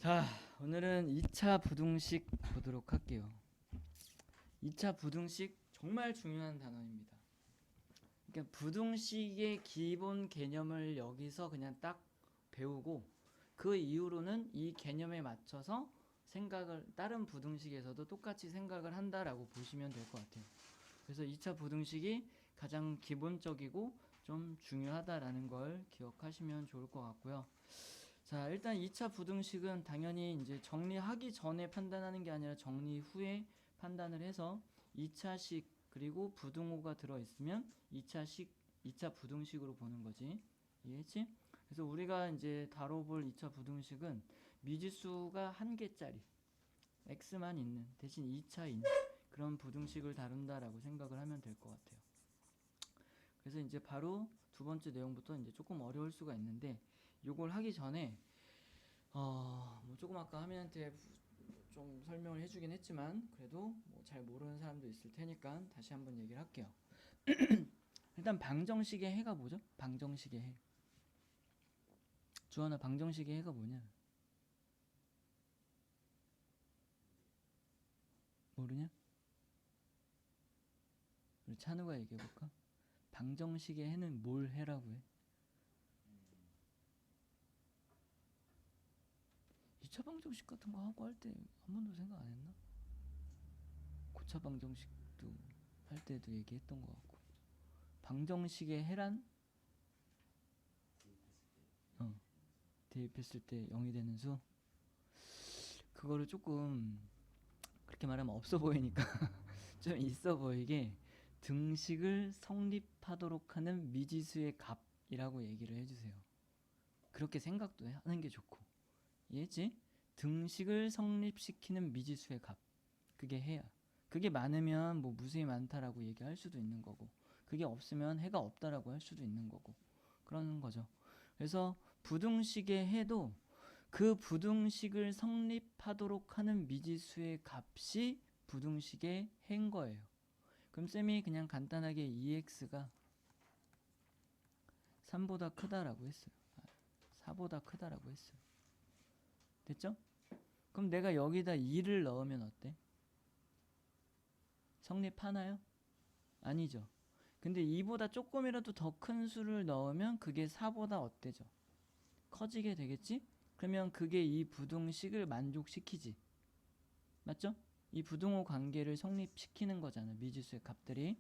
자, 오늘은 2차 부등식 보도록 할게요. 2차 부등식 정말 중요한 단원입니다. 그러니까 부등식의 기본 개념을 여기서 그냥 딱 배우고 그 이후로는 이 개념에 맞춰서 생각을 다른 부등식에서도 똑같이 생각을 한다라고 보시면 될 것 같아요. 그래서 2차 부등식이 가장 기본적이고 좀 중요하다라는 걸 기억하시면 좋을 것 같고요. 자, 일단 2차 부등식은 당연히 이제 정리하기 전에 판단하는 게 아니라 정리 후에 판단을 해서 2차식 그리고 부등호가 들어있으면 2차 부등식으로 보는 거지. 이해했지? 그래서 우리가 이제 다뤄볼 2차 부등식은 미지수가 한 개짜리 x만 있는 대신 2차인 그런 부등식을 다룬다라고 생각을 하면 될 것 같아요. 그래서 이제 바로 두 번째 내용부터 이제 조금 어려울 수가 있는데 요걸 하기 전에 뭐 조금 아까 하민한테 좀 설명을 해주긴 했지만 그래도 뭐 잘 모르는 사람도 있을 테니까 다시 한번 얘기를 할게요. 일단 방정식의 해가 뭐죠? 방정식의 해. 주원아, 방정식의 해가 뭐냐? 모르냐? 우리 찬우가 얘기해볼까? 방정식의 해는 뭘 해라고 해? 2차 방정식 같은 거 하고 할 때 한 번도 생각 안 했나? 고차 방정식도 할 때도 얘기했던 것 같고. 방정식의 해란? 대입했을 때 0이 되는 수? 그거를 조금 그렇게 말하면 없어 보이니까 좀 있어 보이게 등식을 성립하도록 하는 미지수의 값이라고 얘기를 해주세요. 그렇게 생각도 하는 게 좋고. 이해했지? 등식을 성립시키는 미지수의 값. 그게 해야. 그게 많으면 뭐 무수히 많다라고 얘기할 수도 있는 거고, 그게 없으면 해가 없다라고 할 수도 있는 거고, 그러는 거죠. 그래서 부등식의 해도 그 부등식을 성립하도록 하는 미지수의 값이 부등식의 해인 거예요. 그럼 쌤이 그냥 간단하게 2x가 3보다 크다라고 했어요. 4보다 크다라고 했어요. 됐죠? 그럼 내가 여기다 2를 넣으면 어때? 성립하나요? 아니죠. 근데 2보다 조금이라도 더 큰 수를 넣으면 그게 4보다 어때죠? 커지게 되겠지? 그러면 그게 이 부등식을 만족시키지. 맞죠? 이 부등호 관계를 성립시키는 거잖아. 미지수의 값들이.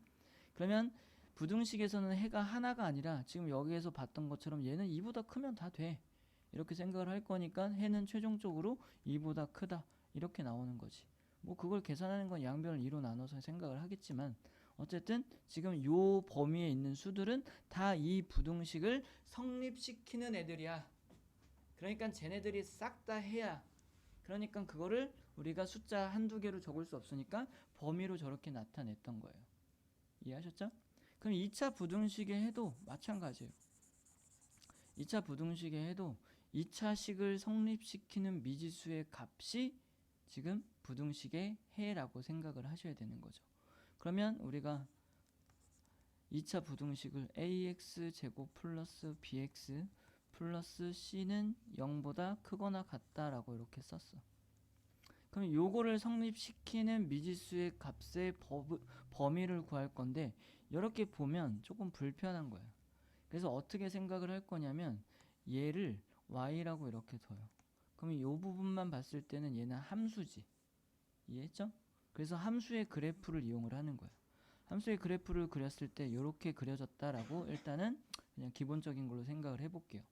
그러면 부등식에서는 해가 하나가 아니라 지금 여기에서 봤던 것처럼 얘는 2보다 크면 다 돼. 이렇게 생각을 할 거니까 해는 최종적으로 2보다 크다. 이렇게 나오는 거지. 뭐 그걸 계산하는 건 양변을 2로 나눠서 생각을 하겠지만 어쨌든 지금 요 범위에 있는 수들은 다 이 부등식을 성립시키는 애들이야. 그러니까 쟤네들이 싹 다 해야, 그러니까 그거를 우리가 숫자 한두 개로 적을 수 없으니까 범위로 저렇게 나타냈던 거예요. 이해하셨죠? 그럼 2차 부등식의 해도 마찬가지예요. 2차 부등식의 해도 2차식을 성립시키는 미지수의 값이 지금 부등식의 해라고 생각을 하셔야 되는 거죠. 그러면 우리가 2차 부등식을 ax 제곱 플러스 bx 플러스 c는 0보다 크거나 같다라고 이렇게 썼어. 그럼 요거를 성립시키는 미지수의 값의 범위를 구할 건데 이렇게 보면 조금 불편한 거예요. 그래서 어떻게 생각을 할 거냐면 얘를 y라고 이렇게 둬요. 그럼 이 부분만 봤을 때는 얘는 함수지. 이해했죠? 그래서 함수의 그래프를 이용을 하는 거예요. 함수의 그래프를 그렸을 때 이렇게 그려졌다라고 일단은 그냥 기본적인 걸로 생각을 해볼게요.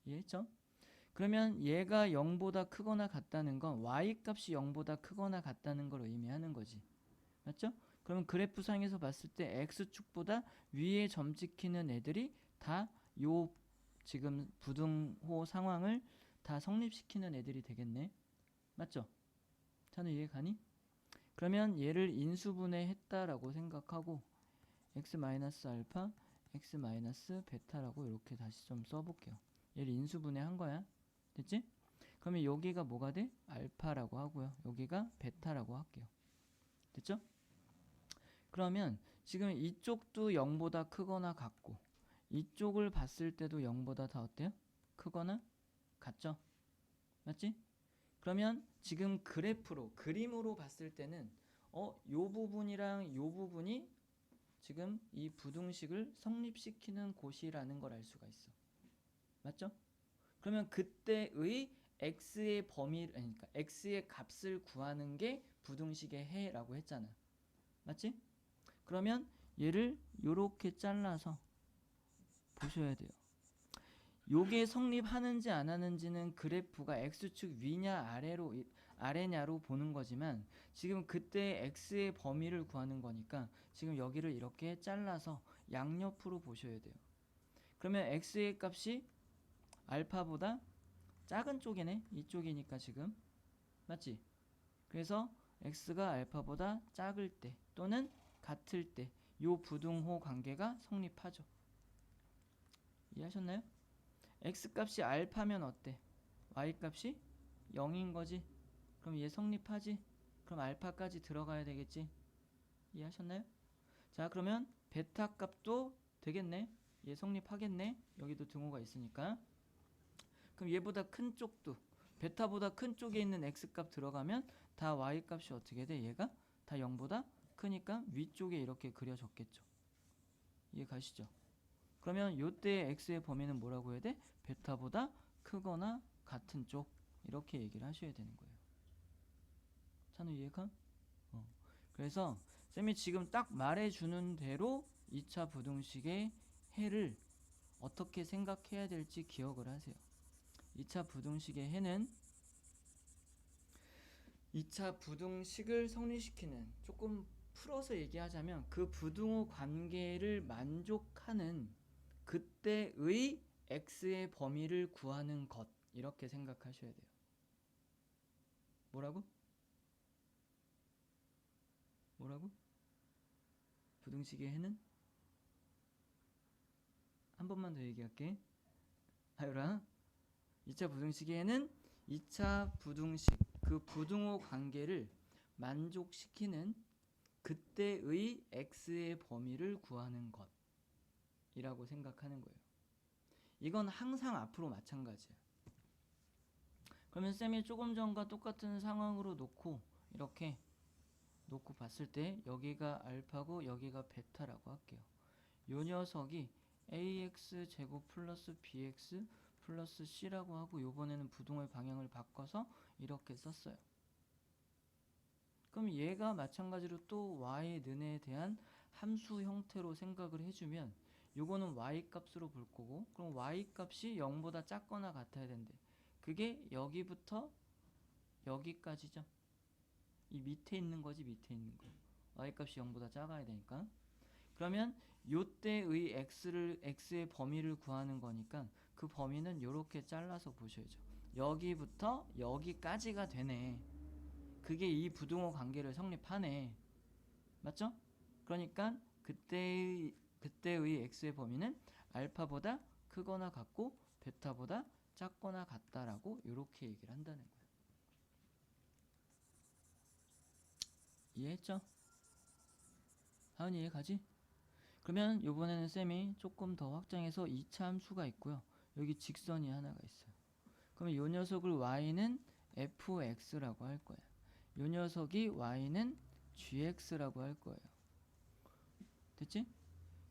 이해했죠? 그러면 얘가 0보다 크거나 같다는 건 y값이 0보다 크거나 같다는 걸 의미하는 거지. 맞죠? 그러면 그래프상에서 봤을 때 x축보다 위에 점 찍히는 애들이 다 요 지금 부등호 상황을 다 성립시키는 애들이 되겠네. 맞죠? 자는 이해 가니? 그러면 얘를 인수분해했다라고 생각하고 x-알파, x-베타라고 이렇게 다시 좀 써볼게요. 얘를 인수분해한 거야. 됐지? 그러면 여기가 뭐가 돼? 알파라고 하고요. 여기가 베타라고 할게요. 됐죠? 그러면 지금 이쪽도 0보다 크거나 같고 이쪽을 봤을 때도 0보다 다 어때요? 크거나 같죠? 맞지? 그러면 지금 그래프로 그림으로 봤을 때는 요 부분이랑 요 부분이 지금 이 부등식을 성립시키는 곳이라는 걸 알 수가 있어. 맞죠? 그러면 그때의 x의 범위, 그러니까 x의 값을 구하는 게 부등식의 해라고 했잖아. 맞지? 그러면 얘를 요렇게 잘라서 보셔야 돼요. 요게 성립하는지 안 하는지는 그래프가 x축 위냐 아래냐로 보는 거지만 지금 그때 x의 범위를 구하는 거니까 지금 여기를 이렇게 잘라서 양옆으로 보셔야 돼요. 그러면 x의 값이 알파보다 작은 쪽이네. 이쪽이니까 지금. 맞지? 그래서 x가 알파보다 작을 때 또는 같을 때 요 부등호 관계가 성립하죠. 이해하셨나요? x 값이 알파면 어때? y 값이 0인 거지. 그럼 얘 성립하지? 그럼 알파까지 들어가야 되겠지. 이해하셨나요? 자, 그러면 베타 값도 되겠네. 얘 성립하겠네. 여기도 등호가 있으니까. 그럼 얘보다 큰 쪽도 베타보다 큰 쪽에 있는 x 값 들어가면 다 y 값이 어떻게 돼? 얘가 다 0보다 크니까 위쪽에 이렇게 그려졌겠죠. 이해 가시죠? 그러면 요때 x의 범위는 뭐라고 해야 돼? 베타보다 크거나 같은 쪽 이렇게 얘기를 하셔야 되는 거예요. 찬우 이해가? 그래서 쌤이 지금 딱 말해주는 대로 2차 부등식의 해를 어떻게 생각해야 될지 기억을 하세요. 2차 부등식의 해는 2차 부등식을 성립시키는, 조금 풀어서 얘기하자면 그 부등호 관계를 만족하는 그때의 x의 범위를 구하는 것, 이렇게 생각하셔야 돼요. 뭐라고? 부등식의 해는? 한 번만 더 얘기할게. 하율아, 2차 부등식의 해는 2차 부등식 그 부등호 관계를 만족시키는 그때의 x의 범위를 구하는 것이라고 생각하는 거예요. 이건 항상 앞으로 마찬가지야. 그러면 쌤이 조금 전과 똑같은 상황으로 이렇게 놓고 봤을 때 여기가 알파고 여기가 베타라고 할게요. 요 녀석이 ax 제곱 플러스 bx 플러스 c라고 하고 요번에는 부등호의 방향을 바꿔서 이렇게 썼어요. 그럼 얘가 마찬가지로 또 y는에 대한 함수 형태로 생각을 해주면 요거는 y 값으로 볼 거고, 그럼 y 값이 0보다 작거나 같아야 된대. 그게 여기부터 여기까지죠. 이 밑에 있는 거지, 밑에 있는 거. y 값이 0보다 작아야 되니까. 그러면 요때의 x의 범위를 구하는 거니까 그 범위는 요렇게 잘라서 보셔야죠. 여기부터 여기까지가 되네. 그게 이 부등호 관계를 성립하네. 맞죠? 그러니까 그때의 x의 범위는 알파보다 크거나 같고 베타보다 작거나 같다라고 이렇게 얘기를 한다는 거예요. 이해했죠? 하은이 이해 가지? 그러면 이번에는 쌤이 조금 더 확장해서 2차 함수가 있고요. 여기 직선이 하나가 있어요. 그러면 이 녀석을 y는 fx라고 할 거예요. 이 녀석이 y는 gx라고 할 거예요. 됐지?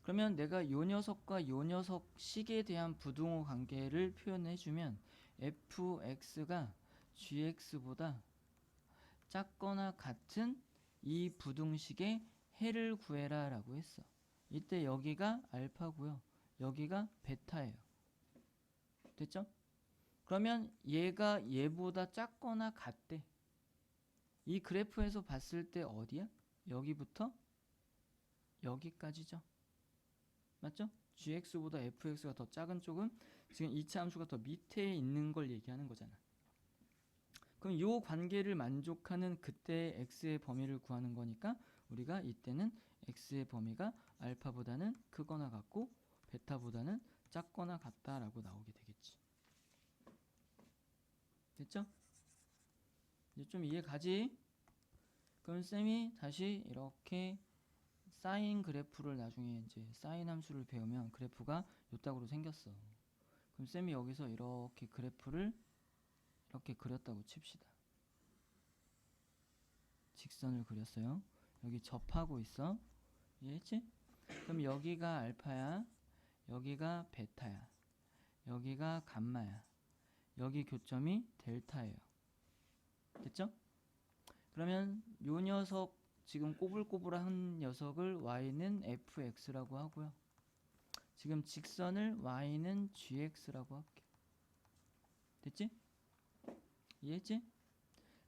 그러면 내가 요 녀석과 요 녀석 식에 대한 부등호 관계를 표현해주면 fx가 gx보다 작거나 같은 이 부등식의 해를 구해라 라고 했어. 이때 여기가 알파고요. 여기가 베타예요. 됐죠? 그러면 얘가 얘보다 작거나 같대. 이 그래프에서 봤을 때 어디야? 여기부터 여기까지죠. 맞죠? gx보다 fx가 더 작은 쪽은 지금 2차 함수가 더 밑에 있는 걸 얘기하는 거잖아. 그럼 이 관계를 만족하는 그때 x의 범위를 구하는 거니까 우리가 이때는 x의 범위가 알파보다는 크거나 같고 베타보다는 작거나 같다라고 나오게 되겠지. 됐죠? 이제 좀 이해 가지? 그럼 쌤이 다시 이렇게 사인 그래프를 나중에 이제 사인 함수를 배우면 그래프가 요따구로 생겼어. 그럼 쌤이 여기서 이렇게 그래프를 이렇게 그렸다고 칩시다. 직선을 그렸어요. 여기 접하고 있어. 이해했지? 그럼 여기가 알파야, 여기가 베타야, 여기가 감마야, 여기 교점이 델타예요. 됐죠? 그러면 요 녀석 지금 꼬불꼬불한 녀석을 y는 fx라고 하고요. 지금 직선을 y는 gx라고 할게. 됐지? 이해했지?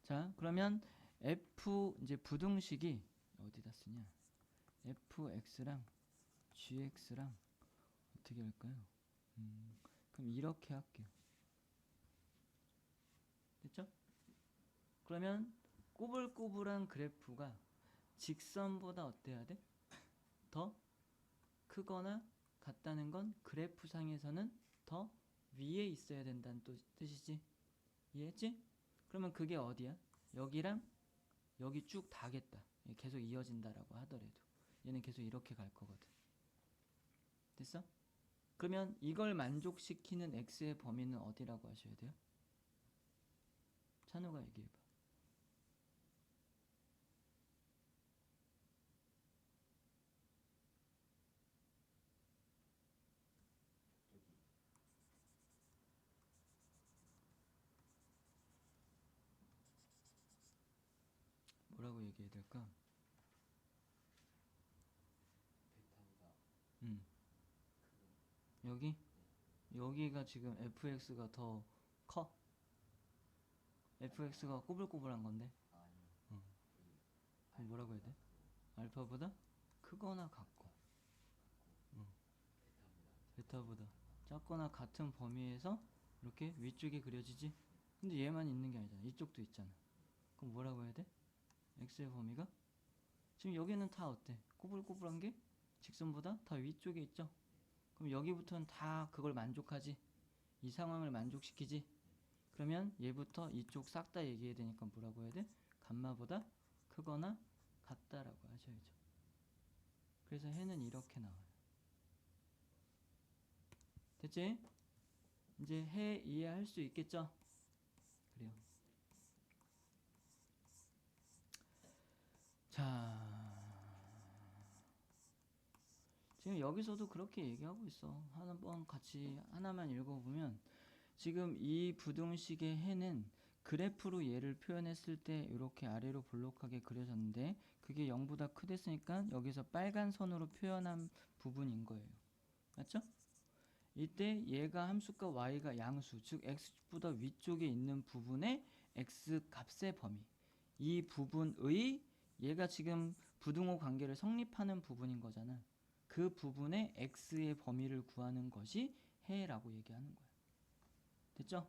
자, 그러면 f 이제 부등식이 어디다 쓰냐? fx랑 gx랑 어떻게 할까요? 그럼 이렇게 할게요. 됐죠? 그러면 꼬불꼬불한 그래프가 직선보다 어때야 돼? 더 크거나 같다는 건 그래프상에서는 더 위에 있어야 된다는 뜻이지. 이해했지? 그러면 그게 어디야? 여기랑 여기 쭉 다겠다. 계속 이어진다라고 하더라도 얘는 계속 이렇게 갈 거거든. 됐어? 그러면 이걸 만족시키는 x의 범위는 어디라고 하셔야 돼요? 찬우가 얘기해봐. 뭐라고 얘기해야 될까? 여기? 여기가 지금 fx가 더 커? fx가 꼬불꼬불한 건데? 그럼 뭐라고 해야 돼? 알파보다 크거나 같고 베타보다 작거나 같은 범위에서 이렇게 위쪽에 그려지지? 근데 얘만 있는 게 아니잖아. 이쪽도 있잖아. 그럼 뭐라고 해야 돼? x의 범위가? 지금 여기는 다 어때? 꼬불꼬불한 게 직선보다 더 위쪽에 있죠? 그럼 여기부터는 다 그걸 만족하지? 이 상황을 만족시키지? 그러면 얘부터 이쪽 싹 다 얘기해야 되니까 뭐라고 해야 돼? 감마보다 크거나 같다라고 하셔야죠. 그래서 해는 이렇게 나와요. 됐지? 이제 해 이해할 수 있겠죠? 그래요. 자, 지금 여기서도 그렇게 얘기하고 있어. 한번 같이 하나만 읽어보면 지금 이 부등식의 해는 그래프로 얘를 표현했을 때 이렇게 아래로 볼록하게 그려졌는데 그게 0보다 크댔으니까 여기서 빨간 선으로 표현한 부분인 거예요. 맞죠? 이때 얘가 함수가 y가 양수, 즉 x보다 위쪽에 있는 부분의 x 값의 범위, 이 부분의 얘가 지금 부등호 관계를 성립하는 부분인 거잖아. 그 부분의 x의 범위를 구하는 것이 해라고 얘기하는 거야. 됐죠?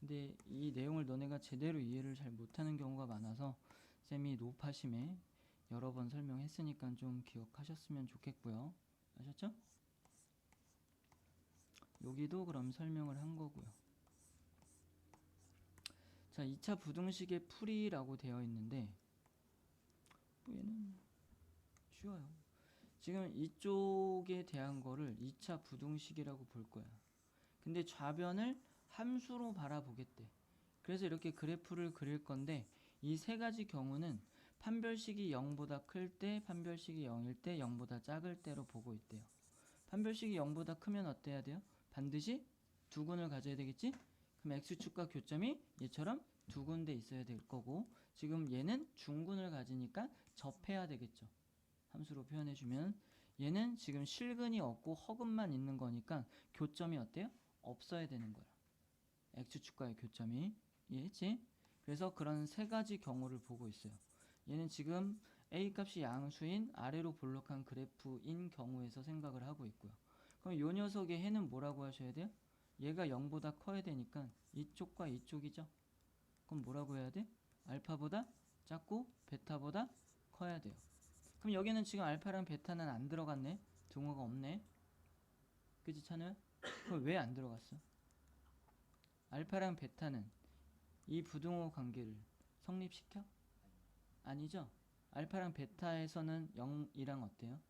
근데 이 내용을 너네가 제대로 이해를 잘 못하는 경우가 많아서 쌤이 노파심에 여러 번 설명했으니까 좀 기억하셨으면 좋겠고요. 아셨죠? 여기도 그럼 설명을 한 거고요. 자, 2차 부등식의 풀이라고 되어 있는데 얘는 쉬워요. 지금 이쪽에 대한 거를 2차 부등식이라고 볼 거야. 근데 좌변을 함수로 바라보겠대. 그래서 이렇게 그래프를 그릴 건데 이 세 가지 경우는 판별식이 0보다 클 때, 판별식이 0일 때, 0보다 작을 때로 보고 있대요. 판별식이 0보다 크면 어때야 돼요? 반드시 두 군을 가져야 되겠지? 그럼 x축과 교점이 얘처럼 두 군데 있어야 될 거고 지금 얘는 중군을 가지니까 접해야 되겠죠. 함수로 표현해주면 얘는 지금 실근이 없고 허근만 있는 거니까 교점이 어때요? 없어야 되는 거야. x축과의 교점이. 이해했지? 그래서 그런 세 가지 경우를 보고 있어요. 얘는 지금 a 값이 양수인 아래로 볼록한 그래프인 경우에서 생각을 하고 있고요. 그럼 요 녀석의 해는 뭐라고 하셔야 돼요? 얘가 0보다 커야 되니까 이쪽과 이쪽이죠. 그럼 뭐라고 해야 돼? 알파보다 작고 베타보다 커야 돼요. 그럼 여기는 지금 알파랑 베타는 안 들어갔네. 등호가 없네. 그치 찬우야? 그럼 왜 안 들어갔어? 알파랑 베타는 이 부등호 관계를 성립시켜? 아니죠? 알파랑 베타에서는 0이랑 어때요?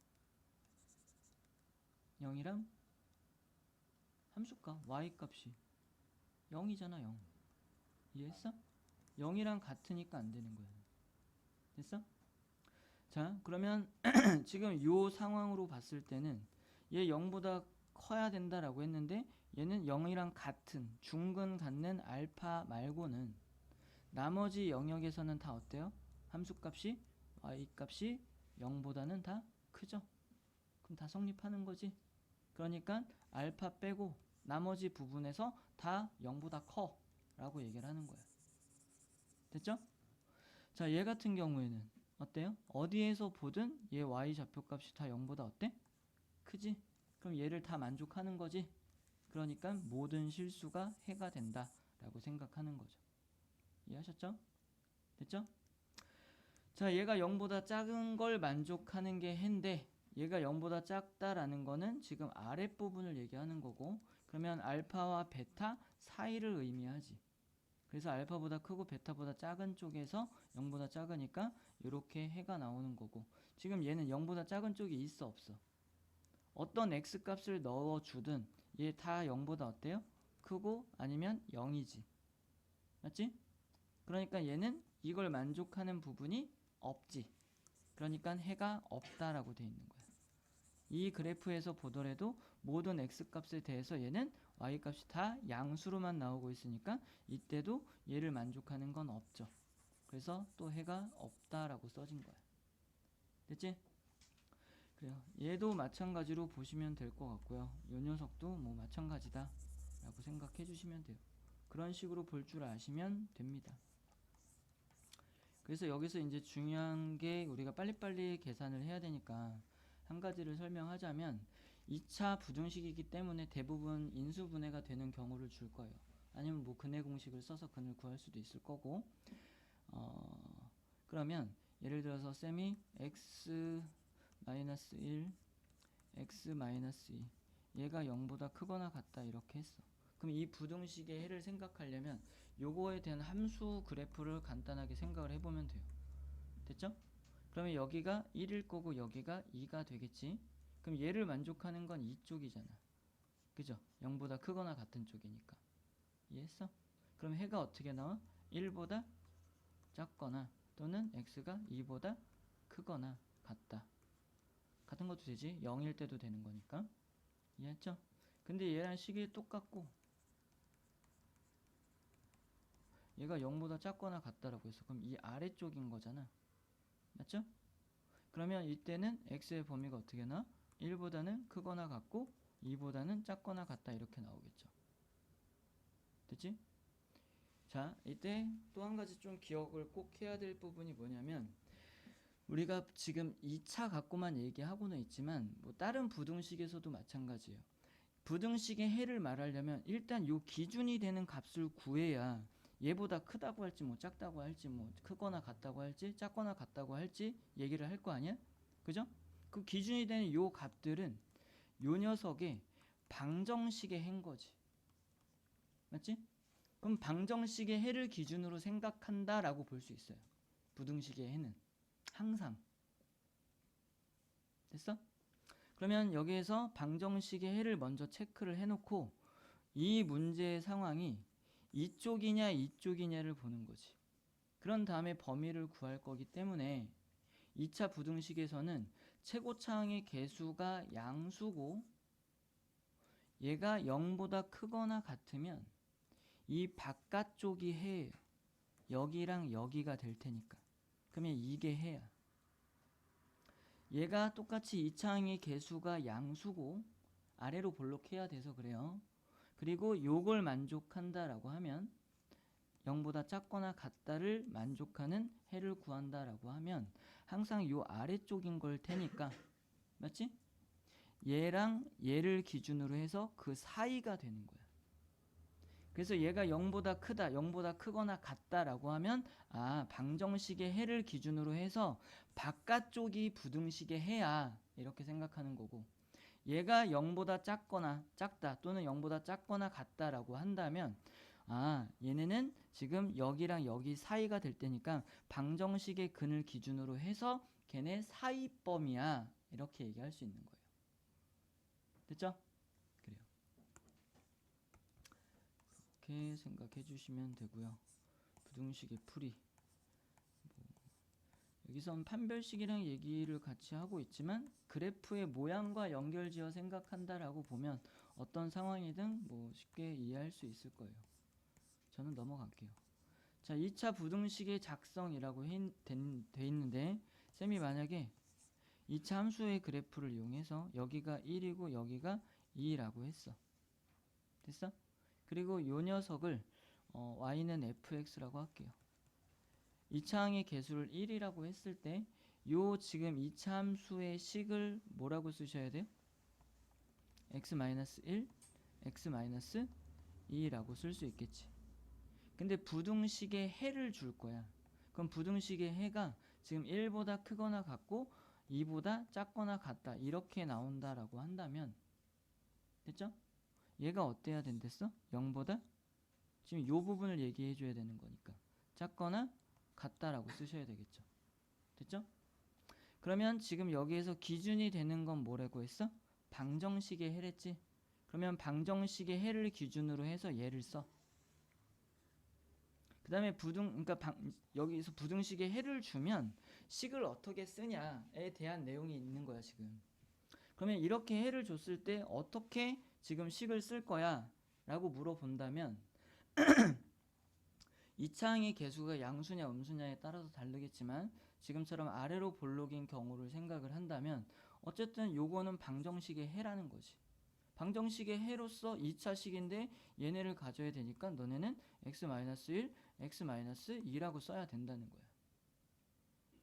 0이랑 함수값 y값이 0이잖아. 0 이해했어? 0이랑 같으니까 안 되는 거야. 됐어? 자, 그러면 지금 요 상황으로 봤을 때는 얘 0보다 커야 된다라고 했는데 얘는 0이랑 같은 중근 갖는 알파 말고는 나머지 영역에서는 다 어때요? 함수값이 y값이 0보다는 다 크죠? 그럼 다 성립하는 거지. 그러니까 알파 빼고 나머지 부분에서 다 0보다 커 라고 얘기를 하는 거야. 됐죠? 자, 얘 같은 경우에는 어때요? 어디에서 보든 얘 y 좌표값이 다 0보다 어때? 크지? 그럼 얘를 다 만족하는 거지. 그러니까 모든 실수가 해가 된다 라고 생각하는 거죠. 이해하셨죠? 됐죠? 자, 얘가 0보다 작은 걸 만족하는 게 해인데 얘가 0보다 작다라는 거는 지금 아랫부분을 얘기하는 거고, 그러면 알파와 베타 사이를 의미하지. 그래서 알파보다 크고 베타보다 작은 쪽에서 0보다 작으니까 이렇게 해가 나오는 거고, 지금 얘는 0보다 작은 쪽이 있어 없어? 어떤 x값을 넣어주든 얘 다 0보다 어때요? 크고 아니면 0이지. 맞지? 그러니까 얘는 이걸 만족하는 부분이 없지. 그러니까 해가 없다라고 돼 있는 거야. 이 그래프에서 보더라도 모든 x값에 대해서 얘는 y값이 다 양수로만 나오고 있으니까 이때도 얘를 만족하는 건 없죠. 그래서 또 해가 없다라고 써진 거야. 됐지? 그래요. 얘도 마찬가지로 보시면 될 것 같고요. 이 녀석도 뭐 마찬가지다 라고 생각해 주시면 돼요. 그런 식으로 볼 줄 아시면 됩니다. 그래서 여기서 이제 중요한 게 우리가 빨리빨리 계산을 해야 되니까 한 가지를 설명하자면 2차 부등식이기 때문에 대부분 인수분해가 되는 경우를 줄 거예요. 아니면 뭐 근해 공식을 써서 근을 구할 수도 있을 거고, 그러면 예를 들어서 쌤이 x-1, x-2 얘가 0보다 크거나 같다 이렇게 했어. 그럼 이 부등식의 해를 생각하려면 요거에 대한 함수 그래프를 간단하게 생각을 해보면 돼요. 됐죠? 그러면 여기가 1일 거고 여기가 2가 되겠지. 그럼 얘를 만족하는 건 이쪽이잖아. 그죠? 0보다 크거나 같은 쪽이니까. 이해했어? 그럼 해가 어떻게 나와? 1보다 작거나 또는 x가 2보다 크거나 같다. 같은 것도 되지. 0일 때도 되는 거니까. 이해했죠? 근데 얘랑 식이 똑같고 얘가 0보다 작거나 같다라고 했어. 그럼 이 아래쪽인 거잖아. 맞죠? 그러면 이때는 x의 범위가 어떻게 나와? 1보다는 크거나 같고 2보다는 작거나 같다 이렇게 나오겠죠. 됐지? 자, 이때 또 한 가지 좀 기억을 꼭 해야 될 부분이 뭐냐면 우리가 지금 2차 갖고만 얘기하고는 있지만 뭐 다른 부등식에서도 마찬가지예요. 부등식의 해를 말하려면 일단 요 기준이 되는 값을 구해야 얘보다 크다고 할지 뭐 작다고 할지 뭐 크거나 같다고 할지 작거나 같다고 할지 얘기를 할 거 아니야? 그죠? 그 기준이 되는 요 값들은 요 녀석의 방정식의 해인 거지. 맞지? 그럼 방정식의 해를 기준으로 생각한다라고 볼 수 있어요. 부등식의 해는 항상. 됐어? 그러면 여기에서 방정식의 해를 먼저 체크를 해놓고 이 문제의 상황이 이쪽이냐 이쪽이냐를 보는 거지. 그런 다음에 범위를 구할 거기 때문에 2차 부등식에서는 최고차항의 개수가 양수고 얘가 0보다 크거나 같으면 이 바깥쪽이 해예요. 여기랑 여기가 될 테니까. 그러면 이게 해야. 얘가 똑같이 2차항의 개수가 양수고 아래로 볼록해야 돼서 그래요. 그리고 요걸 만족한다라고 하면 0보다 작거나 같다를 만족하는 해를 구한다라고 하면 항상 요 아래쪽인 걸 테니까 맞지? 얘랑 얘를 기준으로 해서 그 사이가 되는 거야. 그래서 얘가 0보다 크다, 0보다 크거나 같다라고 하면 아, 방정식의 해를 기준으로 해서 바깥쪽이 부등식의 해야 이렇게 생각하는 거고, 얘가 0보다 작거나 작다 또는 0보다 작거나 같다라고 한다면 아, 얘네는 지금 여기랑 여기 사이가 될 때니까 방정식의 근을 기준으로 해서 걔네 사이범위야 이렇게 얘기할 수 있는 거예요. 됐죠? 그래요. 그렇게 생각해 주시면 되고요. 부등식의 풀이 여기선 판별식이랑 얘기를 같이 하고 있지만 그래프의 모양과 연결지어 생각한다라고 보면 어떤 상황이든 뭐 쉽게 이해할 수 있을 거예요. 저는 넘어갈게요. 자, 2차 부등식의 작성이라고 돼 있는데 쌤이 만약에 2차 함수의 그래프를 이용해서 여기가 1이고 여기가 2라고 했어. 됐어? 그리고 요 녀석을 y는 fx라고 할게요. 2차 항의 개수를 1이라고 했을 때 요 지금 2차 함수의 식을 뭐라고 쓰셔야 돼요? x-1, x-2라고 쓸 수 있겠지. 근데 부등식의 해를 줄 거야. 그럼 부등식의 해가 지금 1보다 크거나 같고 2보다 작거나 같다 이렇게 나온다라고 한다면 됐죠? 얘가 어때야 된댔어? 0보다? 지금 요 부분을 얘기해 줘야 되는 거니까 작거나 같다라고 쓰셔야 되겠죠. 됐죠? 그러면 지금 여기에서 기준이 되는 건 뭐라고 했어? 방정식의 해랬지? 그러면 방정식의 해를 기준으로 해서 얘를 써. 그 다음에 그러니까 여기서 부등식의 해를 주면 식을 어떻게 쓰냐에 대한 내용이 있는 거야 지금. 그러면 이렇게 해를 줬을 때 어떻게 지금 식을 쓸 거야 라고 물어본다면 2차 항의 개수가 양수냐 음수냐에 따라서 다르겠지만 지금처럼 아래로 볼록인 경우를 생각을 한다면 어쨌든 요거는 방정식의 해라는 거지. 방정식의 해로서 2차 식인데 얘네를 가져야 되니까 너네는 x-1, x-2라고 써야 된다는 거야.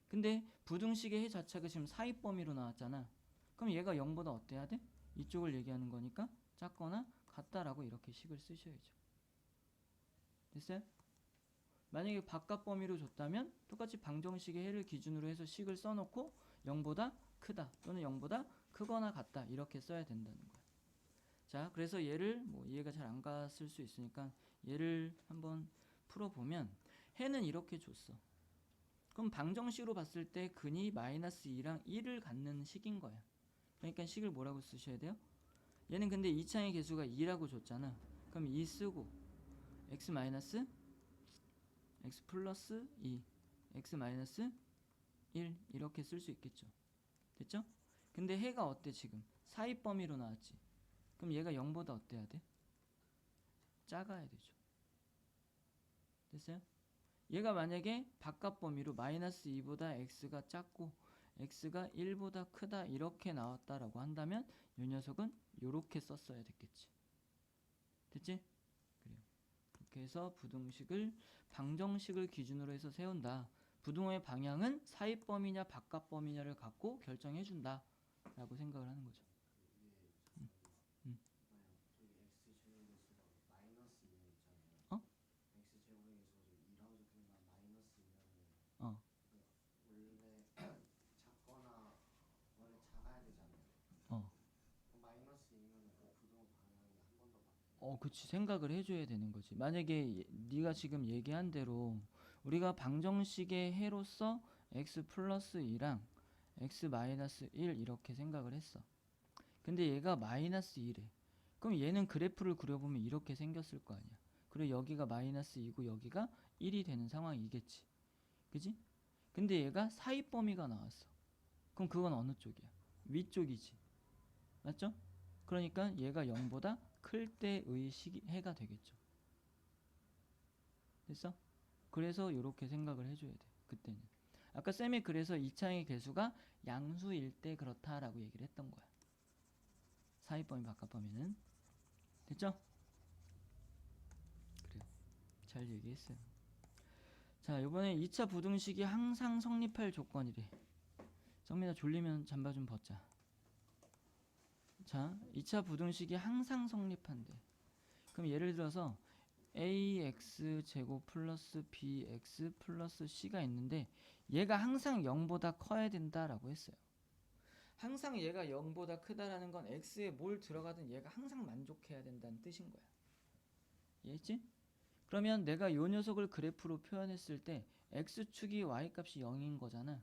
근데 부등식의 해 자체가 지금 사입 범위로 나왔잖아. 그럼 얘가 0보다 어때야 돼? 이쪽을 얘기하는 거니까 작거나 같다라고 이렇게 식을 쓰셔야죠. 됐어요? 만약에 바깥 범위로 줬다면 똑같이 방정식의 해를 기준으로 해서 식을 써놓고 0보다 크다 또는 0보다 크거나 같다 이렇게 써야 된다는 거야. 자, 그래서 얘를 뭐 이해가 잘 안 갔을 수 있으니까 얘를 한번 풀어보면 해는 이렇게 줬어. 그럼 방정식으로 봤을 때 근이 -2랑 1을 갖는 식인 거야. 그러니까 식을 뭐라고 쓰셔야 돼요? 얘는 근데 2차의 개수가 2라고 줬잖아. 그럼 2 쓰고 x x 플러스 2 x 1 이렇게 쓸 수 있겠죠. 됐죠? 근데 해가 어때 지금? 사입 범위로 나왔지. 그럼 얘가 0보다 어때야 돼? 작아야 되죠. 됐어요? 얘가 만약에 바깥 범위로 -2보다 x가 작고 x가 1보다 크다 이렇게 나왔다라고 한다면 이 녀석은 이렇게 썼어야 됐겠지. 됐지? 그래요. 그렇게 해서 부등식을 방정식을 기준으로 해서 세운다. 부등호의 방향은 사입 범위냐 바깥 범위냐를 갖고 결정해 준다 라고 생각을 하는 거죠. 어? 어. 그치. 생각을 해줘야 되는 거지. 만약에 네가 지금 얘기한 대로 우리가 방정식의 해로서 x 플러스 2랑 x 마이너스 1 이렇게 생각을 했어. 근데 얘가 마이너스 2래. 그럼 얘는 그래프를 그려보면 이렇게 생겼을 거 아니야. 그리고 여기가 마이너스 2고 여기가 1이 되는 상황이겠지. 그지? 근데 얘가 사입 범위가 나왔어. 그럼 그건 어느 쪽이야? 위쪽이지. 맞죠? 그러니까 얘가 0보다 클 때의 해가 되겠죠. 됐어? 그래서 이렇게 생각을 해줘야 돼. 그때는. 아까 쌤이 그래서 2차의 개수가 양수일 때 그렇다라고 얘기를 했던 거야. 사입 범위 바깥 범위는. 됐죠? 그래요. 잘 얘기했어요. 자, 이번에 2차 부등식이 항상 성립할 조건이래. 정민아 졸리면 잠바 좀 벗자. 자, 2차 부등식이 항상 성립한대. 그럼 예를 들어서 ax 제곱 플러스 bx 플러스 c가 있는데 얘가 항상 0보다 커야 된다라고 했어요. 항상 얘가 0보다 크다라는 건 x에 뭘 들어가든 얘가 항상 만족해야 된다는 뜻인 거야. 이해했지? 그러면 내가 요 녀석을 그래프로 표현했을 때 x축이 y값이 0인 거잖아.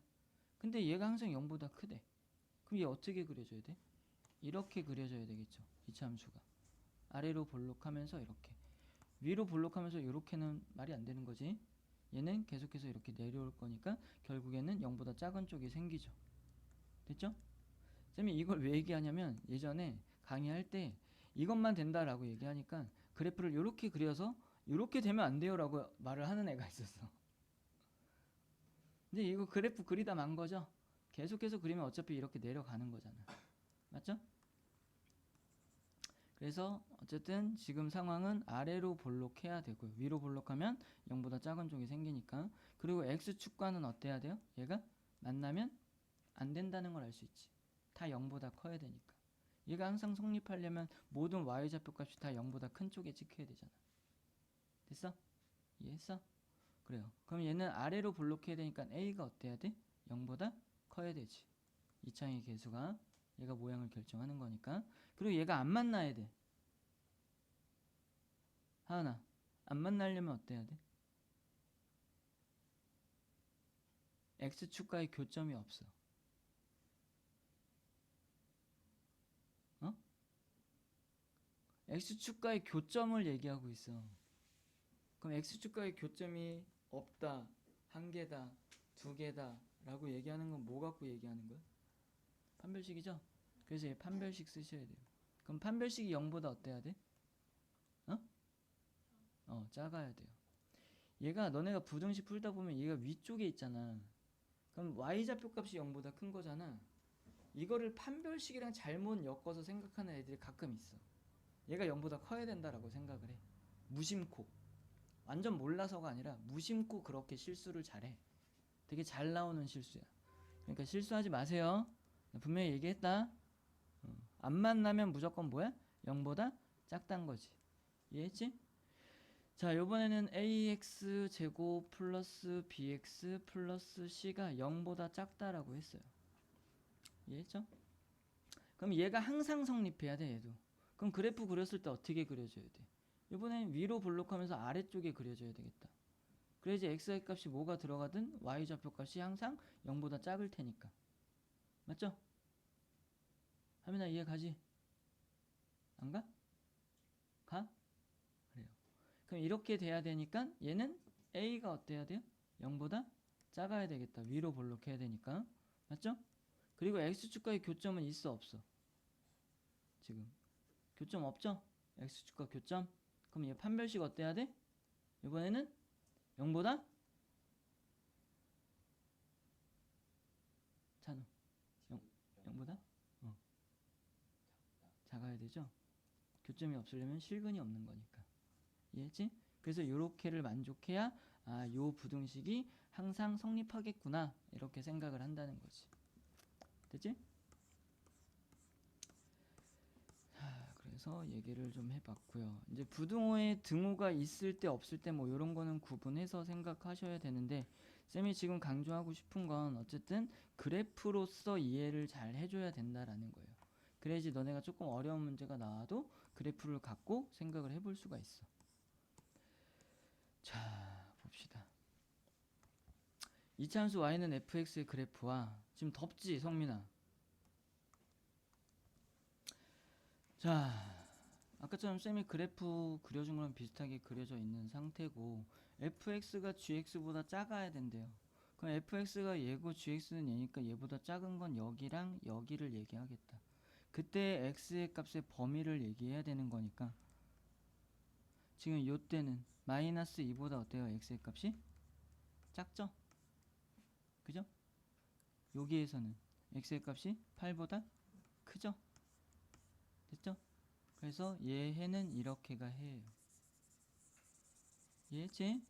근데 얘가 항상 0보다 크대. 그럼 얘 어떻게 그려줘야 돼? 이렇게 그려줘야 되겠죠. 2차 함수가. 아래로 볼록하면서 이렇게. 위로 볼록하면서 이렇게는 말이 안 되는 거지. 얘는 계속해서 이렇게 내려올 거니까 결국에는 0보다 작은 쪽이 생기죠. 됐죠? 쌤이 이걸 왜 얘기하냐면 예전에 강의할 때 이것만 된다라고 얘기하니까 그래프를 이렇게 그려서 이렇게 되면 안 돼요라고 말을 하는 애가 있었어. 근데 이거 그래프 그리다 만 거죠? 계속해서 그리면 어차피 이렇게 내려가는 거잖아. 맞죠? 그래서 어쨌든 지금 상황은 아래로 볼록해야 되고요. 위로 볼록하면 0보다 작은 쪽이 생기니까. 그리고 x축과는 어때야 돼요? 얘가 만나면 안 된다는 걸 알 수 있지. 다 0보다 커야 되니까. 얘가 항상 성립하려면 모든 y좌표값이 다 0보다 큰 쪽에 찍혀야 되잖아. 됐어? 이해했어? 그래요. 그럼 얘는 아래로 볼록해야 되니까 a가 어때야 돼? 0보다 커야 되지. 이창의 계수가 얘가 모양을 결정하는 거니까. 그리고 얘가 안 만나야 돼. 하은아, 안 만나려면 어때야 돼? x축과의 교점이 없어. 어? x축과의 교점을 얘기하고 있어. 그럼 x축과의 교점이 없다, 한 개다, 두 개다 라고 얘기하는 건 뭐 갖고 얘기하는 거야? 판별식이죠? 그래서 얘 판별식 쓰셔야 돼요. 그럼 판별식이 0보다 어때야 돼? 작아야 돼요. 얘가 너네가 부등식 풀다 보면 얘가 위쪽에 있잖아. 그럼 y좌표 값이 0보다 큰 거잖아. 이거를 판별식이랑 잘못 엮어서 생각하는 애들이 가끔 있어. 얘가 0보다 커야 된다라고 생각을 해. 무심코. 완전 몰라서가 아니라 무심코 그렇게 실수를 잘해. 되게 잘 나오는 실수야. 그러니까 실수하지 마세요. 분명히 얘기했다. 안 만나면 무조건 뭐야? 0보다 작단 거지. 이해했지? 자, 요번에는 ax 제곱 플러스 bx 플러스 c가 0보다 작다라고 했어요. 이해했죠? 그럼 얘가 항상 성립해야 돼, 얘도. 그럼 그래프 그렸을 때 어떻게 그려줘야 돼? 이번엔 위로 볼록하면서 아래쪽에 그려줘야 되겠다. 그래야지 x의 값이 뭐가 들어가든 y좌표 값이 항상 0보다 작을 테니까. 맞죠? 하민아 이해 가지? 안 가? 가? 그래요. 그럼 이렇게 돼야 되니까 얘는 a가 어때야 돼요? 0보다 작아야 되겠다. 위로 볼록해야 되니까. 맞죠? 그리고 x축과의 교점은 있어 없어? 지금 교점 없죠? x축과 교점. 그럼 얘 판별식 어때야 돼? 이번에는 0보다 찬우 0보다 작아야 되죠? 교점이 없으려면 실근이 없는 거니까. 이해했지? 그래서 요렇게를 만족해야 요 부등식이 항상 성립하겠구나 이렇게 생각을 한다는 거지. 됐지? 그래서 얘기를 좀 해봤고요. 이제 부등호에 등호가 있을 때 없을 때 뭐 이런 거는 구분해서 생각하셔야 되는데 쌤이 지금 강조하고 싶은 건 어쨌든 그래프로서 이해를 잘 해줘야 된다라는 거예요. 그래야지 너네가 조금 어려운 문제가 나와도 그래프를 갖고 생각을 해볼 수가 있어. 자, 봅시다. 이차함수 y는 fx의 그래프와 지금 덥지 성민아? 자, 아까처럼 쌤이 그래프 그려준 거랑 비슷하게 그려져 있는 상태고 fx가 gx보다 작아야 된대요. 그럼 fx가 얘고 gx는 얘니까 얘보다 작은 건 여기랑 여기를 얘기하겠다. 그때 x의 값의 범위를 얘기해야 되는 거니까 지금 요때는 마이너스 2보다 어때요? x의 값이? 작죠? 그죠? 여기에서는 x의 값이 8보다 크죠? 됐죠? 그래서 얘해는 이렇게가 해요. 얘지?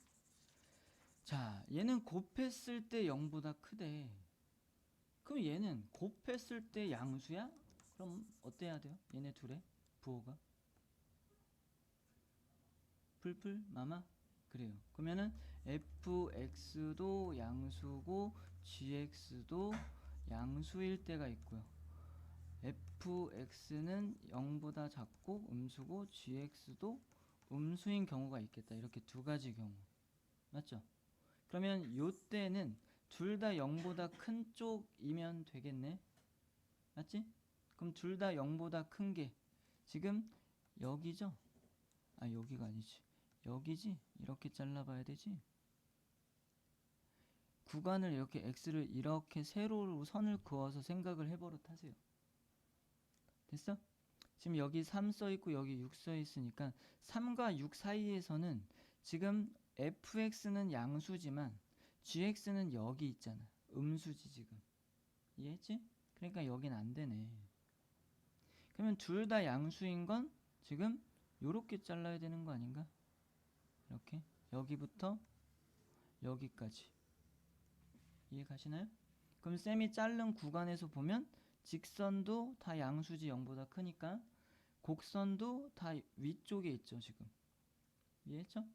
자, 얘는 곱했을 때 0보다 크대. 그럼 얘는 곱했을 때 양수야? 그럼 어때야 돼요? 얘네 둘의 부호가? 풀풀 마마? 그래요. 그러면은 fx도 양수고 gx도 양수일 때가 있고요. fx는 0보다 작고 음수고 gx도 음수인 경우가 있겠다. 이렇게 두 가지 경우. 맞죠? 그러면 요때는 둘 다 0보다 큰 쪽이면 되겠네. 맞지? 그럼 둘 다 0보다 큰 게 지금 여기죠? 여기가 아니지. 여기지? 이렇게 잘라봐야 되지? 구간을 이렇게 x를 이렇게 세로로 선을 그어서 생각을 해버릇하세요. 됐어? 지금 여기 3 써있고 여기 6 써있으니까 3과 6 사이에서는 지금 fx는 양수지만 gx는 여기 있잖아. 음수지 지금. 이해했지? 그러니까 여긴 안 되네. 그러면 둘 다 양수인 건 지금 요렇게 잘라야 되는 거 아닌가? 이렇게 여기부터 여기까지. 이해 가시나요? 그럼 쌤이 자른 구간에서 보면 직선도 다 양수지 0보다 크니까 곡선도 다 위쪽에 있죠 지금. 이해했죠?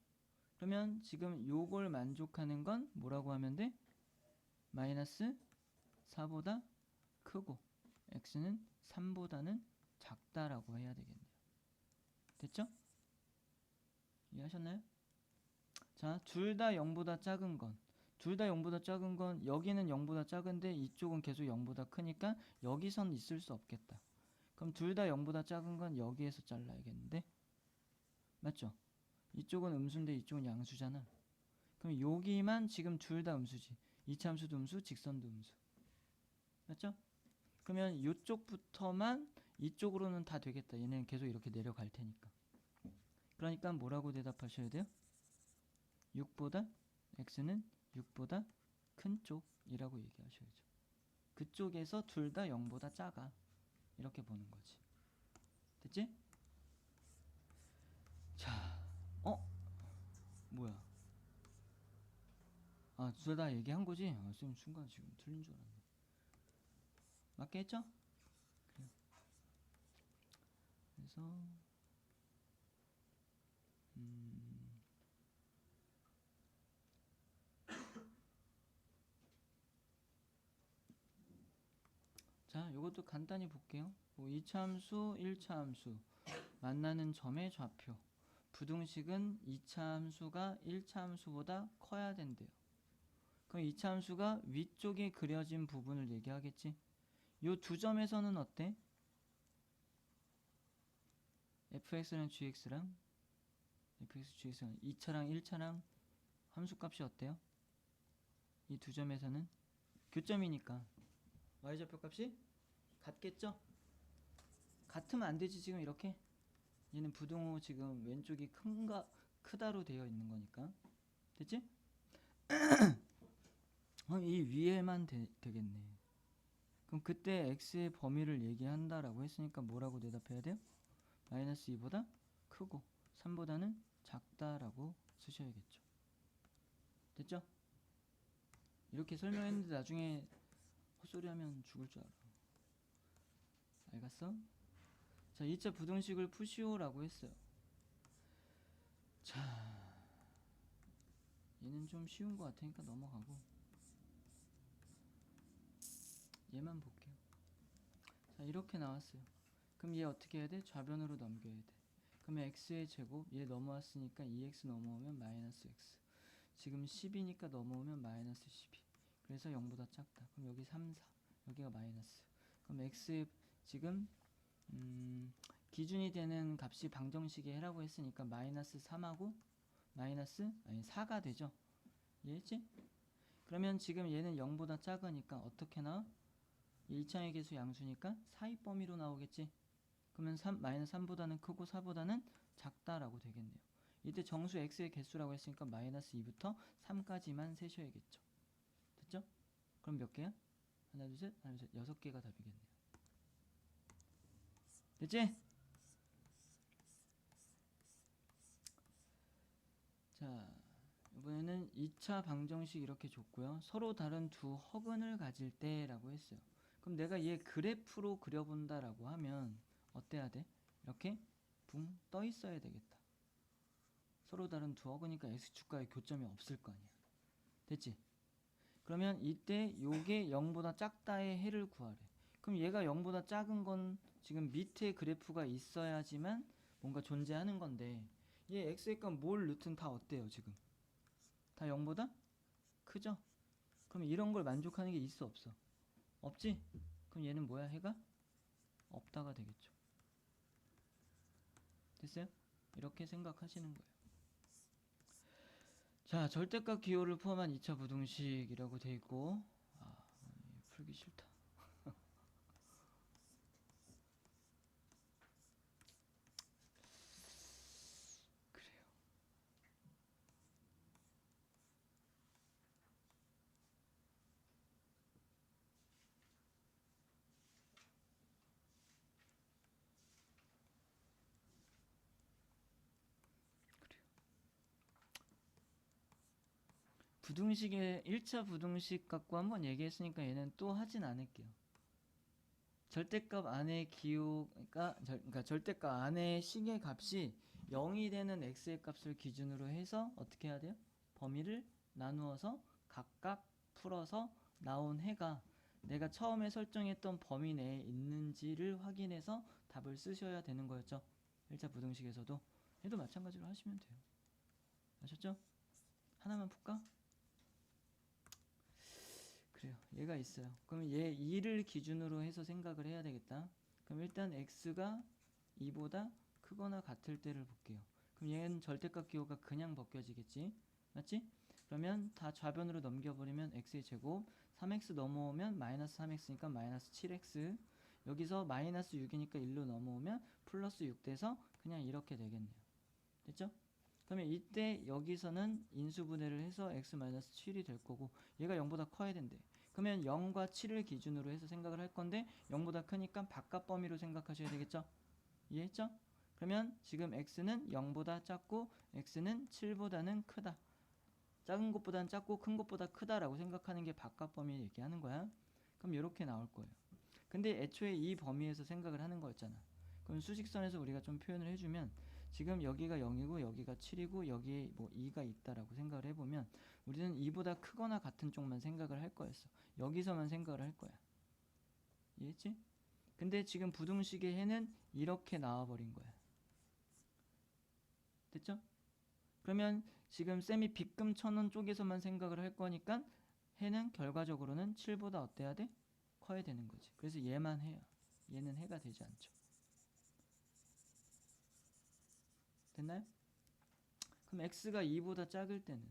그러면 지금 요걸 만족하는 건 뭐라고 하면 돼? 마이너스 4보다 크고 x는 3보다는 작다라고 해야 되겠네요. 됐죠? 이해하셨나요? 자, 둘 다 0보다 작은 건, 둘 다 0보다 작은 건 여기는 0보다 작은데 이쪽은 계속 0보다 크니까 여기선 있을 수 없겠다. 그럼 둘 다 0보다 작은 건 여기에서 잘라야겠는데? 맞죠? 이쪽은 음수인데 이쪽은 양수잖아. 그럼 여기만 지금 둘 다 음수지. 이차함수도 음수, 직선도 음수. 맞죠? 그러면 이쪽부터만 이쪽으로는 다 되겠다. 얘는 계속 이렇게 내려갈 테니까. 그러니까 뭐라고 대답하셔야 돼요? 6보다 x는 6보다 큰 쪽이라고 얘기하셔야죠. 그쪽에서 둘 다 0보다 작아. 이렇게 보는 거지. 됐지? 자, 뭐야? 아, 둘 다 얘기한 거지? 아, 쌤 순간 지금 틀린 줄 알았네. 맞게 했죠? 그래요. 그래서 자, 이것도 간단히 볼게요. 뭐 2차 함수, 1차 함수 만나는 점의 좌표. 부등식은 2차 함수가 1차 함수보다 커야 된대요. 그럼 2차 함수가 위쪽에 그려진 부분을 얘기하겠지? 요 두 점에서는 어때? fx랑 gx랑 fx, gx랑 2차랑 1차랑 함수값이 어때요? 이 두 점에서는 교점이니까 y좌표값이 같겠죠? 같으면 안 되지. 지금 이렇게 얘는 부등호 지금 왼쪽이 크다로 되어 있는 거니까. 됐지? 이 위에만 되겠네. 그럼 그때 x의 범위를 얘기한다라고 했으니까 뭐라고 대답해야 돼요? 마이너스 2보다 크고 3보다는 작다라고 쓰셔야겠죠. 됐죠? 이렇게 설명했는데 나중에 헛소리하면 죽을 줄 알아. 알겠어? 자, 2차 부등식을 푸시오라고 했어요. 자, 얘는 좀 쉬운 것 같으니까 넘어가고 얘만 볼게요. 자, 이렇게 나왔어요. 그럼 얘 어떻게 해야 돼? 좌변으로 넘겨야 돼. 그러면 x의 제곱, 얘 넘어왔으니까 2x 넘어오면 마이너스 x. 지금 10이니까 넘어오면 마이너스 12. 그래서 0보다 작다. 그럼 여기 3, 4. 여기가 마이너스. 그럼 x의 지금 기준이 되는 값이 방정식에 해라고 했으니까 마이너스 3하고 마이너스 4가 되죠. 이해했지? 그러면 지금 얘는 0보다 작으니까 어떻게 나와? 1차의 계수 양수니까 사이 범위로 나오겠지. 그러면 마이너스 3보다는 크고 4보다는 작다라고 되겠네요. 이때 정수 x의 개수라고 했으니까 마이너스 2부터 3까지만 세셔야겠죠. 됐죠? 그럼 몇 개야? 하나 둘 셋, 하나 둘 셋, 6개가 답이겠네요. 됐지? 자, 이번에는 2차 방정식 이렇게 줬고요. 서로 다른 두 허근을 가질 때라고 했어요. 그럼 내가 얘 그래프로 그려본다라고 하면 어때야 돼? 이렇게 붕 떠 있어야 되겠다. 서로 다른 두 허근이니까 x축과의 교점이 없을 거 아니야. 됐지? 그러면 이때 요게 0보다 작다의 해를 구하래. 그럼 얘가 0보다 작은 건 지금 밑에 그래프가 있어야지만 뭔가 존재하는 건데 얘 x의 값 뭘 넣든 다 어때요 지금? 다 0보다 크죠? 그럼 이런 걸 만족하는 게 있어 없어? 없지? 그럼 얘는 뭐야? 해가 없다가 되겠죠. 됐어요? 이렇게 생각하시는 거예요. 자, 절대값 기호를 포함한 2차 부등식이라고 돼 있고, 풀기 싫다. 그래요. 부등식의 1차 부등식 갖고 한번 얘기했으니까 얘는 또 하진 않을게요. 절대값 안의 기호가 그러니까 절대값 안의 식의 값이 0이 되는 x의 값을 기준으로 해서 어떻게 해야 돼요? 범위를 나누어서 각각 풀어서 나온 해가 내가 처음에 설정했던 범위 내에 있는지를 확인해서 답을 쓰셔야 되는 거였죠. 1차 부등식에서도 얘도 마찬가지로 하시면 돼요. 아셨죠? 하나만 풀까? 그래요. 얘가 있어요. 그럼 얘 2를 기준으로 해서 생각을 해야 되겠다. 그럼 일단 x가 2보다 크거나 같을 때를 볼게요. 그럼 얘는 절대값 기호가 그냥 벗겨지겠지. 맞지? 그러면 다 좌변으로 넘겨버리면 x의 제곱 3x 넘어오면 마이너스 3x니까 마이너스 7x 여기서 마이너스 6이니까 1로 넘어오면 플러스 6 돼서 그냥 이렇게 되겠네요. 됐죠? 그러면 이때 여기서는 인수분해를 해서 x-7이 될 거고 얘가 0보다 커야 된대. 그러면 0과 7을 기준으로 해서 생각을 할 건데 0보다 크니까 바깥 범위로 생각하셔야 되겠죠? 이해했죠? 그러면 지금 x는 0보다 작고 x는 7보다는 크다. 작은 것보다는 작고 큰 것보다 크다라고 생각하는 게 바깥 범위 얘기하는 거야. 그럼 이렇게 나올 거예요. 근데 애초에 이 범위에서 생각을 하는 거였잖아. 그럼 수직선에서 우리가 좀 표현을 해주면 지금 여기가 0이고 여기가 7이고 여기에 뭐 2가 있다라고 생각을 해보면 우리는 2보다 크거나 같은 쪽만 생각을 할 거였어. 여기서만 생각을 할 거야. 이해했지? 근데 지금 부등식의 해는 이렇게 나와버린 거야. 됐죠? 그러면 지금 쌤이 빗금 쳐놓은 쪽에서만 생각을 할 거니까 해는 결과적으로는 7보다 어때야 돼? 커야 되는 거지. 그래서 얘만 해요. 얘는 해가 되지 않죠. 됐나요? 그럼 x가 2보다 작을 때는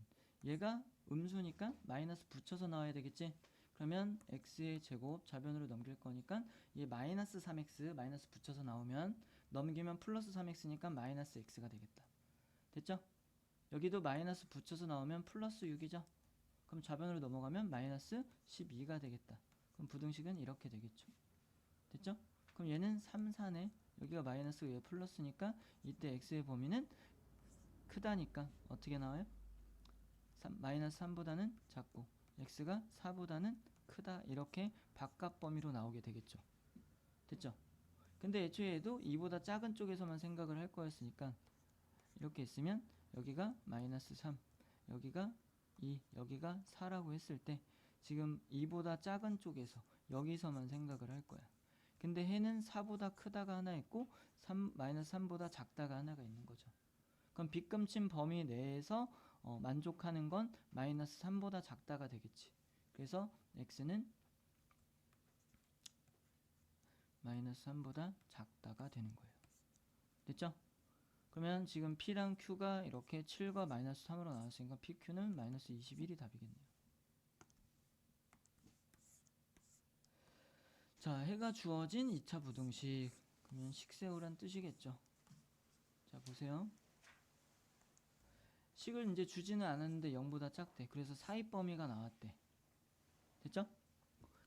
얘가 음수니까 마이너스 붙여서 나와야 되겠지? 그러면 x의 제곱 좌변으로 넘길 거니까 얘 마이너스 3x 마이너스 붙여서 나오면 넘기면 플러스 3x니까 마이너스 x가 되겠다. 됐죠? 여기도 마이너스 붙여서 나오면 플러스 6이죠? 그럼 좌변으로 넘어가면 마이너스 12가 되겠다. 그럼 부등식은 이렇게 되겠죠? 됐죠? 그럼 얘는 3, 4네. 여기가 마이너스 얘 플러스니까 이때 x의 범위는 크다니까 어떻게 나와요? 마이너스 3보다는 작고 x가 4보다는 크다 이렇게 바깥 범위로 나오게 되겠죠. 됐죠? 근데 애초에 얘도 2보다 작은 쪽에서만 생각을 할 거였으니까 이렇게 있으면 여기가 마이너스 3 여기가 2 여기가 4라고 했을 때 지금 2보다 작은 쪽에서 여기서만 생각을 할 거야. 근데 해는 4보다 크다가 하나 있고 마이너스 3보다 작다가 하나가 있는 거죠. 그럼 빗금친 범위 내에서 만족하는 건 마이너스 3보다 작다가 되겠지. 그래서 x는 마이너스 3보다 작다가 되는 거예요. 됐죠? 그러면 지금 p랑 q가 이렇게 7과 마이너스 3으로 나왔으니까 pq는 마이너스 21이 답이겠네요. 자, 해가 주어진 2차 부등식. 그러면 식세우란 뜻이겠죠. 자, 보세요. 식을 이제 주지는 않았는데 0보다 작대. 그래서 사이 범위가 나왔대. 됐죠?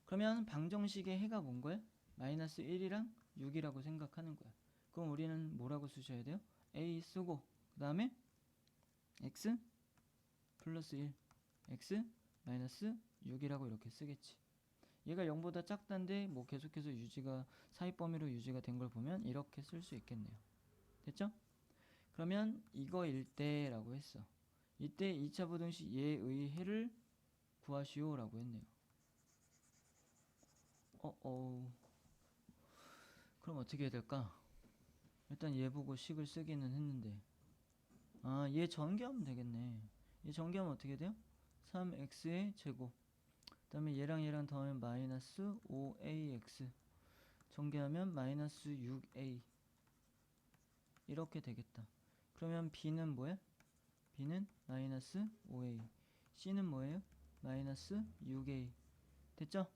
그러면 방정식의 해가 뭔 거야? 마이너스 1이랑 6이라고 생각하는 거야. 그럼 우리는 뭐라고 쓰셔야 돼요? a 쓰고 그 다음에 x 플러스 1 x 마이너스 6이라고 이렇게 쓰겠지. 얘가 0보다 작다인데 뭐 계속해서 유지가 사이 범위로 유지가 된 걸 보면 이렇게 쓸 수 있겠네요. 됐죠? 그러면 이거일 때라고 했어. 이때 2차 부등식 얘의 해를 구하시오라고 했네요. 그럼 어떻게 해야 될까? 일단 얘 보고 식을 쓰기는 했는데 얘 전개하면 되겠네. 얘 전개하면 어떻게 돼요? 3x의 제곱 그 다음에 얘랑 더하면 마이너스 5ax 전개하면 마이너스 6a 이렇게 되겠다. 그러면 b는 뭐야? B는 마이너스 5A, C는 뭐예요? 마이너스 6A. 됐죠?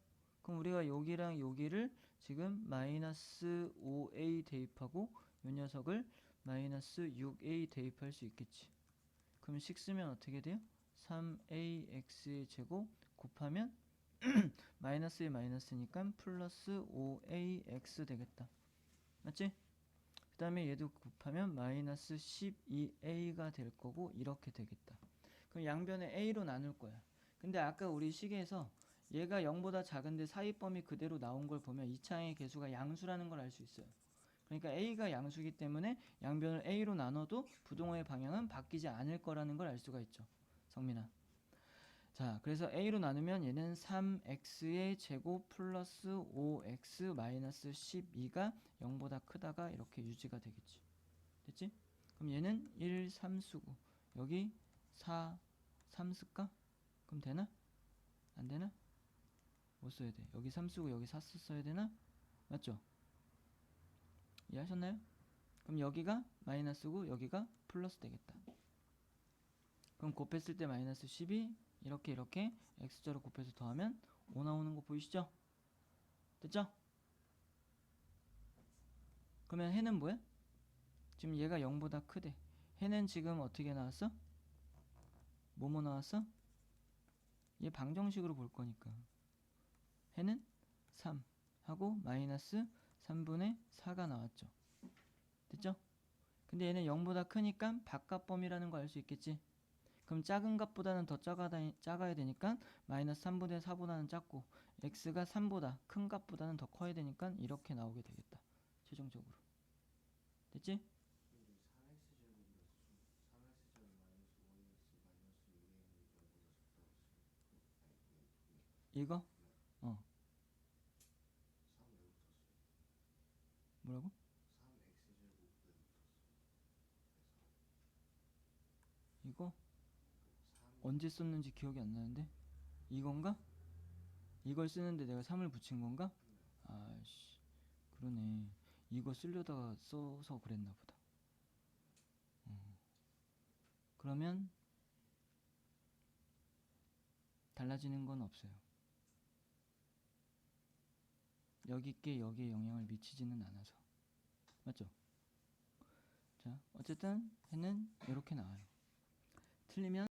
그럼 우리가 여기랑 여기를 지금 마이너스 5A 대입하고 이 녀석을 마이너스 6A 대입할 수 있겠지. 그럼 식 쓰면 어떻게 돼요? 3AX의 제곱 곱하면 마이너스에 마이너스니까 플러스 5AX 되겠다. 맞지? 그 다음에 얘도 곱하면 마이너스 12A가 될 거고 이렇게 되겠다. 그럼 양변에 A로 나눌 거야. 근데 아까 우리 식에서 얘가 0보다 작은데 사이범위 그대로 나온 걸 보면 2차의 개수가 양수라는 걸 알 수 있어요. 그러니까 A가 양수기 때문에 양변을 A로 나눠도 부동호의 방향은 바뀌지 않을 거라는 걸 알 수가 있죠. 성민아. 자, 그래서 A로 나누면 얘는 3X의 제곱 플러스 5X 마이너스 12가 0보다 크다가 이렇게 유지가 되겠지. 됐지? 그럼 얘는 1, 3 쓰고 여기 4, 3 쓸까? 그럼 되나? 안 되나? 뭐 써야 돼? 여기 3 쓰고 여기 4 써야 되나? 맞죠? 이해하셨나요? 그럼 여기가 마이너스고 여기가 플러스 되겠다. 그럼 곱했을 때 마이너스 12 이렇게 x자로 곱해서 더하면 5 나오는 거 보이시죠? 됐죠? 그러면 해는 뭐야? 지금 얘가 0보다 크대. 해는 지금 어떻게 나왔어? 뭐뭐 나왔어? 얘 방정식으로 볼 거니까 해는 3 하고 마이너스 3분의 4가 나왔죠. 됐죠? 근데 얘는 0보다 크니까 바깥범위라는 거 알 수 있겠지? 그럼 작은 값보다는 더 작아야 되니까 마이너스 3분의 4보다는 작고 x가 3보다 큰 값보다는 더 커야 되니까 이렇게 나오게 되겠다. 최종적으로. 됐지? 이거? 어. 뭐라고? 이거? 언제 썼는지 기억이 안 나는데? 이건가? 이걸 쓰는데 내가 3을 붙인 건가? 아씨, 그러네. 이거 쓰려다가 써서 그랬나 보다. 그러면 달라지는 건 없어요. 여기 게 여기에 영향을 미치지는 않아서. 맞죠? 자, 어쨌든 해는 이렇게 나와요. 틀리면